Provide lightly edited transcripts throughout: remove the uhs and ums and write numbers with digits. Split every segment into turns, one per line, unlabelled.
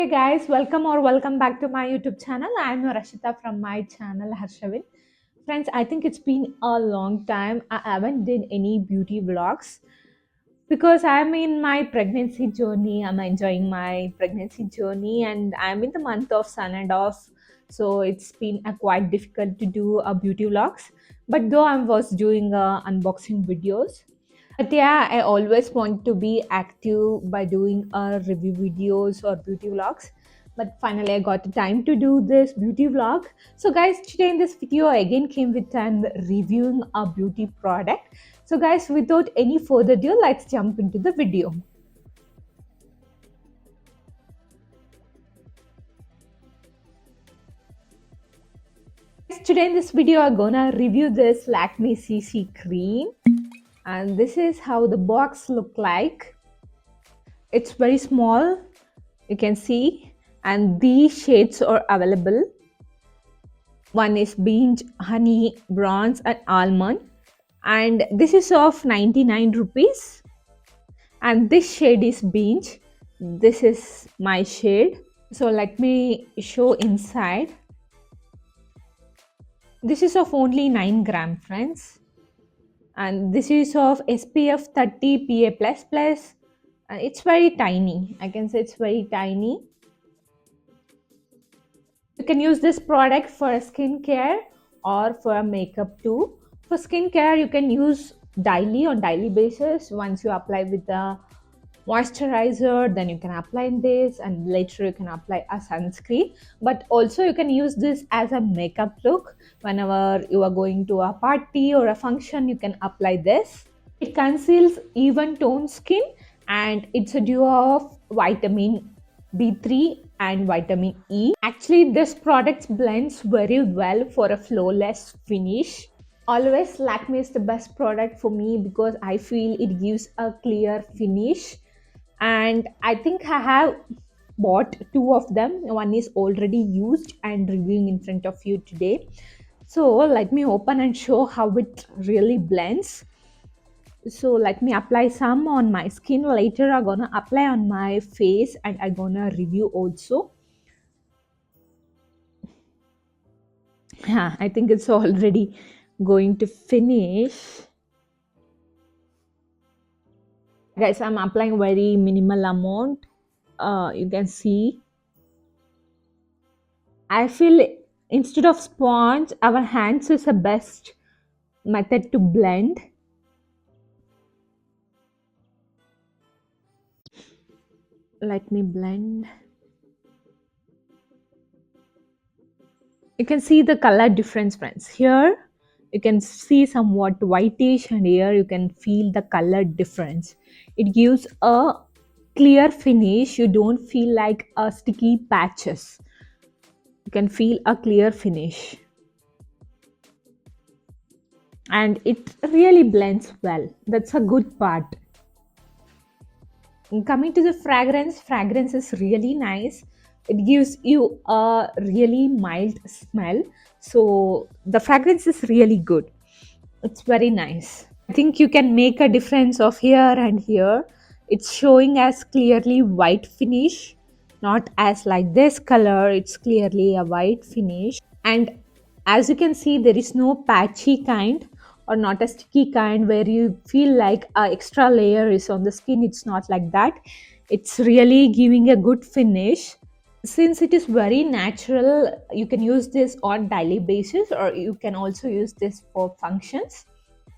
Hey guys, welcome back to my YouTube channel. I'm Rashita from my channel Harshavin. Friends, I think it's been a long time. I haven't did any beauty vlogs because I'm in my pregnancy journey. I'm enjoying my pregnancy journey and I'm in the month of sun and off. So it's been quite difficult to do a beauty vlogs. But though I was doing unboxing videos, but yeah, I always want to be active by doing review videos or beauty vlogs. But finally, I got the time to do this beauty vlog. So, guys, today in this video, I again came with time reviewing a beauty product. So, guys, without any further ado, let's jump into the video. Today in this video, I'm gonna review this Lakme CC cream, and this is how the box look like. It's very small, you can see, and these shades are available. One is beige, honey, bronze and almond, and this is of 99 rupees, and this shade is beige. This is my shade, so let me show inside. This is of only 9 gram, friends, and this is of SPF 30 PA++, and it's very tiny. I can say it's very tiny. You can use this product for skincare or for makeup too. For skincare, you can use daily on daily basis. Once you apply with the moisturizer, then you can apply this, and later you can apply a sunscreen. But also you can use this as a makeup look. Whenever you are going to a party or a function, you can apply this. It conceals even tone skin, and it's a duo of vitamin B3 and vitamin E. Actually, this product blends very well for a flawless finish. Always Lakme is the best product for me because I feel it gives a clear finish, and I think I have bought two of them. One is already used and reviewing in front of you today. So let me open and show how it really blends. So let me apply some on my skin. Later I'm gonna apply on my face and I'm gonna review also. Yeah, I think it's already going to finish. Guys, I'm applying very minimal amount. You can see. I feel instead of sponge, our hands is the best method to blend. Let me blend. You can see the color difference, friends. Here you can see somewhat whitish, and here you can feel the color difference. It gives a clear finish. You don't feel like a sticky patches. You can feel a clear finish, and it really blends well. That's a good part. Coming to the fragrance is really nice. It gives you a really mild smell, so the fragrance is really good. It's very nice. I think you can make a difference of here and here. It's showing as clearly white finish, not as like this color. It's clearly a white finish, and as you can see, there is no patchy kind or not a sticky kind where you feel like a extra layer is on the skin. It's not like that. It's really giving a good finish. Since it is very natural, you can use this on daily basis, or you can also use this for functions.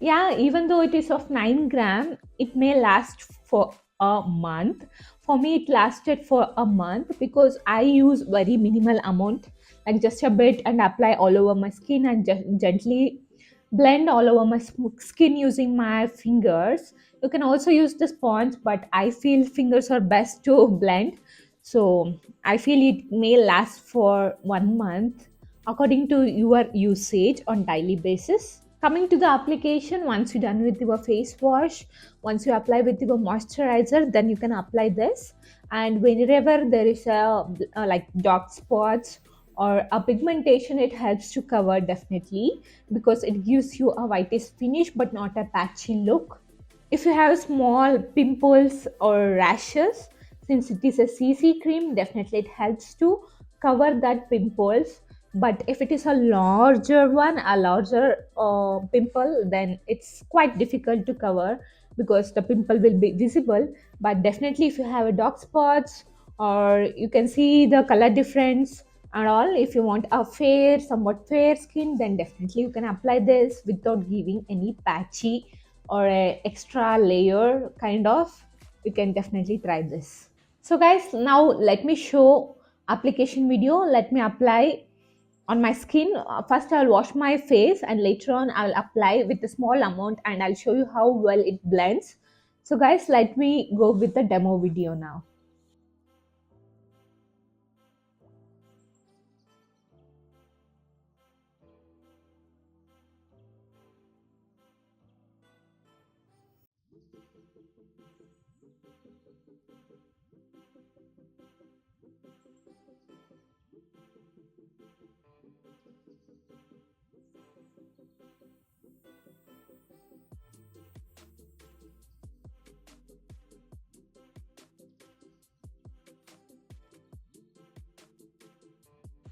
Yeah, even though it is of 9 gram, it may last for a month. For me, it lasted for a month because I use very minimal amount, like just a bit, and apply all over my skin and just gently blend all over my skin using my fingers. You can also use the sponge, but I feel fingers are best to blend. So I feel it may last for 1 month according to your usage on daily basis. Coming to the application, once you're done with your face wash, once you apply with your moisturizer, then you can apply this. And whenever there is a like dark spots or a pigmentation, it helps to cover definitely, because it gives you a whitish finish but not a patchy look. If you have small pimples or rashes, Since it is a CC cream, definitely it helps to cover that pimples. But if it is a larger one, a larger pimple, then it's quite difficult to cover because the pimple will be visible. But definitely if you have a dark spots, or you can see the color difference and all, if you want a fair, somewhat fair skin, then definitely you can apply this without giving any patchy or a extra layer kind of. You can definitely try this. So guys, now let me show application video. Let me apply on my skin. First I'll wash my face and later on I'll apply with a small amount and I'll show you how well it blends. So guys, let me go with the demo video now.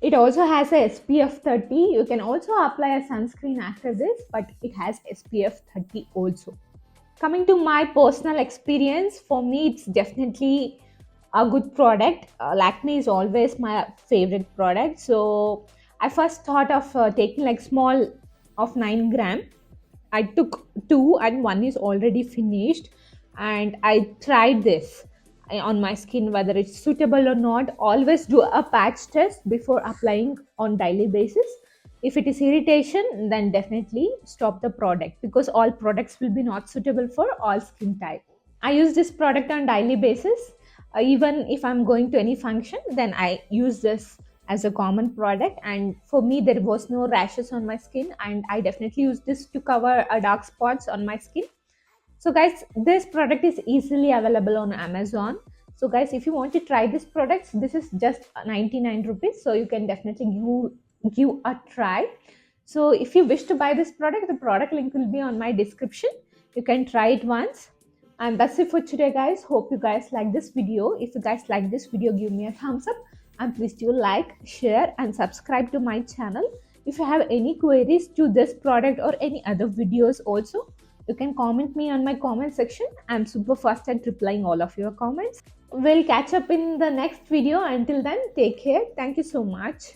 It also has a SPF 30. You can also apply a sunscreen after this, but it has SPF 30 also. Coming to my personal experience, for me it's definitely a good product. Lakme is always my favorite product. So I first thought of taking like small of 9 gram. I took two and one is already finished, and I tried this on my skin whether it's suitable or not. Always do a patch test before applying on daily basis. If it is irritation, then definitely stop the product because all products will be not suitable for all skin type. I use this product on daily basis. Even if I'm going to any function, then I use this as a common product. And for me, there was no rashes on my skin, and I definitely use this to cover dark spots on my skin. So guys, this product is easily available on Amazon. So guys, if you want to try this product, this is just 99 rupees. So you can definitely give a try. So if you wish to buy this product, the product link will be on my description. You can try it once. And that's it for today, guys. Hope you guys like this video. If you guys like this video, give me a thumbs up. And please do like, share and subscribe to my channel. If you have any queries to this product or any other videos also, you can comment me on my comment section. I'm super fast at replying all of your comments. We'll catch up in the next video. Until then, take care. Thank you so much.